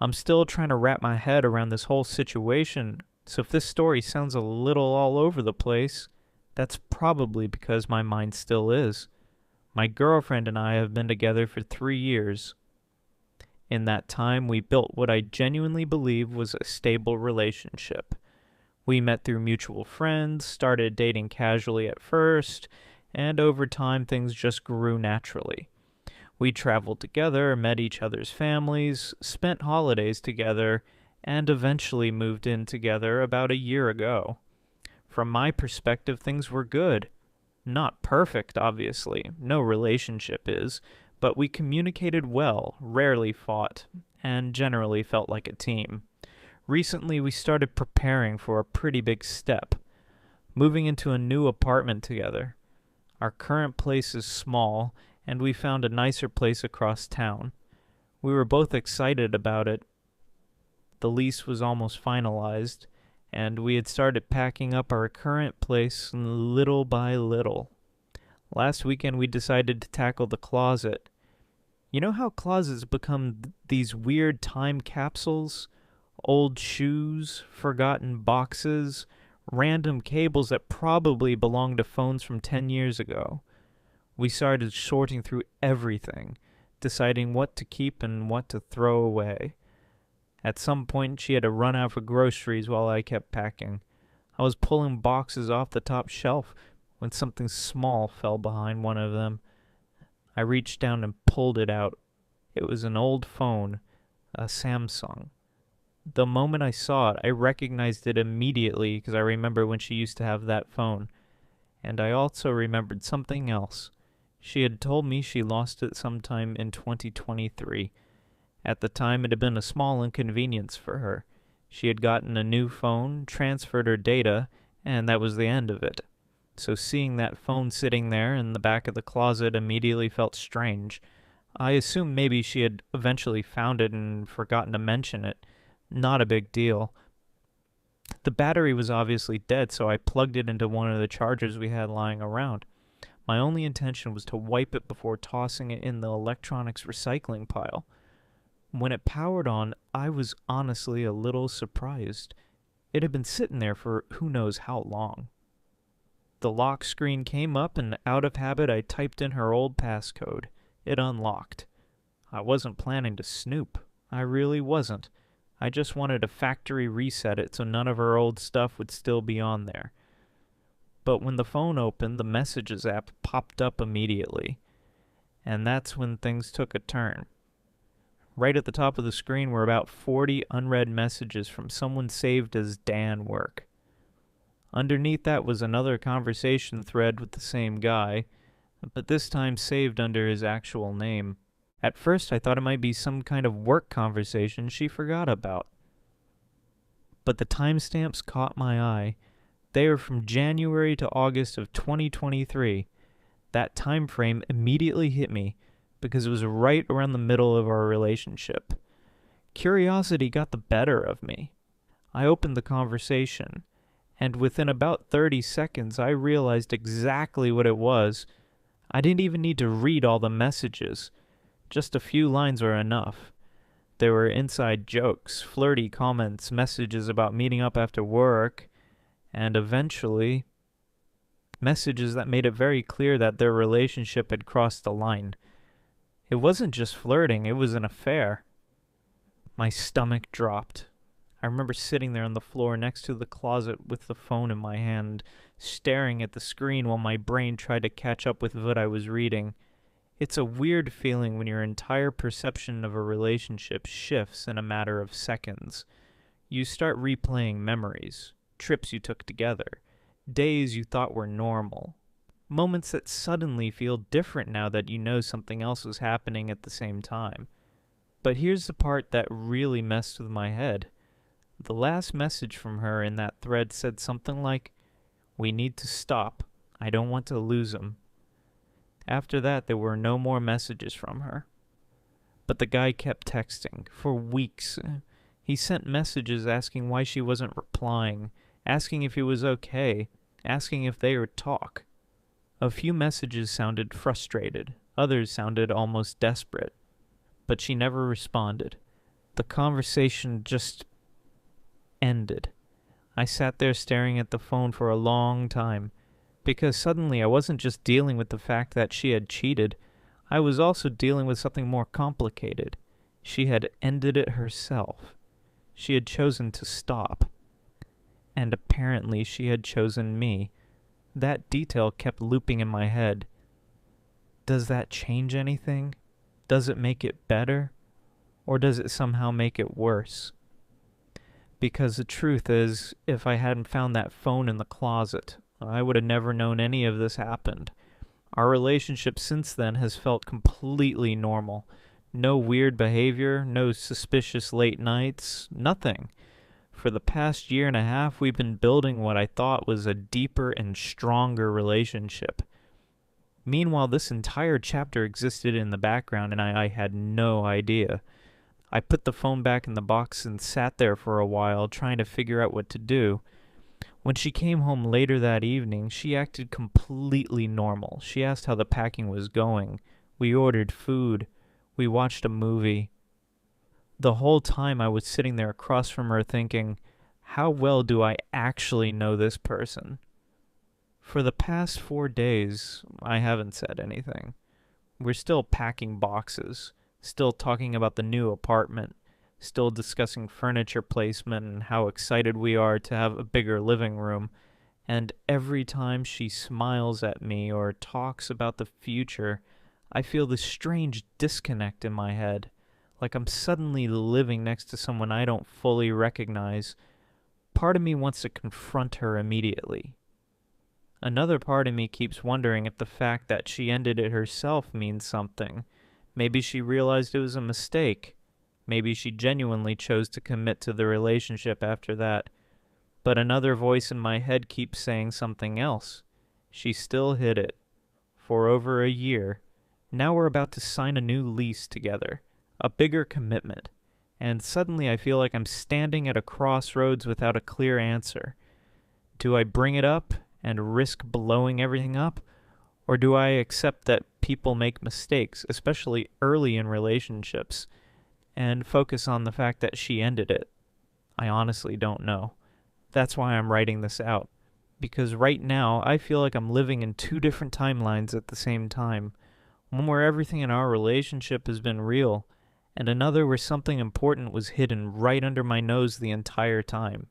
I'm still trying to wrap my head around this whole situation, so if this story sounds a little all over the place, that's probably because my mind still is. My girlfriend and I have been together for 3 years. In that time, we built what I genuinely believe was a stable relationship. We met through mutual friends, started dating casually at first, and over time things just grew naturally. We traveled together, met each other's families, spent holidays together, and eventually moved in together about a year ago. From my perspective, things were good. Not perfect, obviously. No relationship is. But we communicated well, rarely fought, and generally felt like a team. Recently, we started preparing for a pretty big step, moving into a new apartment together. Our current place is small, and we found a nicer place across town. We were both excited about it. The lease was almost finalized, and we had started packing up our current place little by little. Last weekend we decided to tackle the closet. You know how closets become these weird time capsules? Old shoes, forgotten boxes, random cables that probably belonged to phones from 10 years ago. We started sorting through everything, deciding what to keep and what to throw away. At some point, she had to run out for groceries while I kept packing. I was pulling boxes off the top shelf when something small fell behind one of them. I reached down and pulled it out. It was an old phone, a Samsung. The moment I saw it, I recognized it immediately because I remember when she used to have that phone. And I also remembered something else. She had told me she lost it sometime in 2023. At the time, it had been a small inconvenience for her. She had gotten a new phone, transferred her data, and that was the end of it. So seeing that phone sitting there in the back of the closet immediately felt strange. I assumed maybe she had eventually found it and forgotten to mention it. Not a big deal. The battery was obviously dead, so I plugged it into one of the chargers we had lying around. My only intention was to wipe it before tossing it in the electronics recycling pile. When it powered on, I was honestly a little surprised. It had been sitting there for who knows how long. The lock screen came up, and out of habit I typed in her old passcode. It unlocked. I wasn't planning to snoop. I really wasn't. I just wanted to factory reset it so none of her old stuff would still be on there. But when the phone opened, the Messages app popped up immediately. And that's when things took a turn. Right at the top of the screen were about 40 unread messages from someone saved as Dan Work. Underneath that was another conversation thread with the same guy, but this time saved under his actual name. At first I thought it might be some kind of work conversation she forgot about. But the timestamps caught my eye. They were from January to August of 2023. That time frame immediately hit me because it was right around the middle of our relationship. Curiosity got the better of me. I opened the conversation, and within about 30 seconds I realized exactly what it was. I didn't even need to read all the messages. Just a few lines were enough. There were inside jokes, flirty comments, messages about meeting up after work, and eventually, messages that made it very clear that their relationship had crossed the line. It wasn't just flirting, it was an affair. My stomach dropped. I remember sitting there on the floor next to the closet with the phone in my hand, staring at the screen while my brain tried to catch up with what I was reading. It's a weird feeling when your entire perception of a relationship shifts in a matter of seconds. You start replaying memories, trips you took together, days you thought were normal, moments that suddenly feel different now that you know something else was happening at the same time. But here's the part that really messed with my head. The last message from her in that thread said something like, "We need to stop. I don't want to lose him." After that, there were no more messages from her. But the guy kept texting for weeks. He sent messages asking why she wasn't replying, asking if he was okay, asking if they would talk. A few messages sounded frustrated, others sounded almost desperate, but she never responded. The conversation just ended. I sat there staring at the phone for a long time, because suddenly I wasn't just dealing with the fact that she had cheated, I was also dealing with something more complicated. She had ended it herself. She had chosen to stop. And apparently she had chosen me. That detail kept looping in my head. Does that change anything? Does it make it better? Or does it somehow make it worse? Because the truth is, if I hadn't found that phone in the closet, I would have never known any of this happened. Our relationship since then has felt completely normal. No weird behavior, no suspicious late nights, nothing. For the past year and a half, we've been building what I thought was a deeper and stronger relationship. Meanwhile, this entire chapter existed in the background and I had no idea. I put the phone back in the box and sat there for a while, trying to figure out what to do. When she came home later that evening, she acted completely normal. She asked how the packing was going. We ordered food. We watched a movie. The whole time I was sitting there across from her thinking, how well do I actually know this person? For the past 4 days, I haven't said anything. We're still packing boxes, still talking about the new apartment, still discussing furniture placement and how excited we are to have a bigger living room, and every time she smiles at me or talks about the future, I feel this strange disconnect in my head, like I'm suddenly living next to someone I don't fully recognize. Part of me wants to confront her immediately. Another part of me keeps wondering if the fact that she ended it herself means something. Maybe she realized it was a mistake. Maybe she genuinely chose to commit to the relationship after that. But another voice in my head keeps saying something else. She still hid it. For over a year. Now we're about to sign a new lease together. A bigger commitment. And suddenly I feel like I'm standing at a crossroads without a clear answer. Do I bring it up and risk blowing everything up? Or do I accept that people make mistakes, especially early in relationships, and focus on the fact that she ended it? I honestly don't know. That's why I'm writing this out. Because right now, I feel like I'm living in 2 different timelines at the same time. One where everything in our relationship has been real, and another where something important was hidden right under my nose the entire time.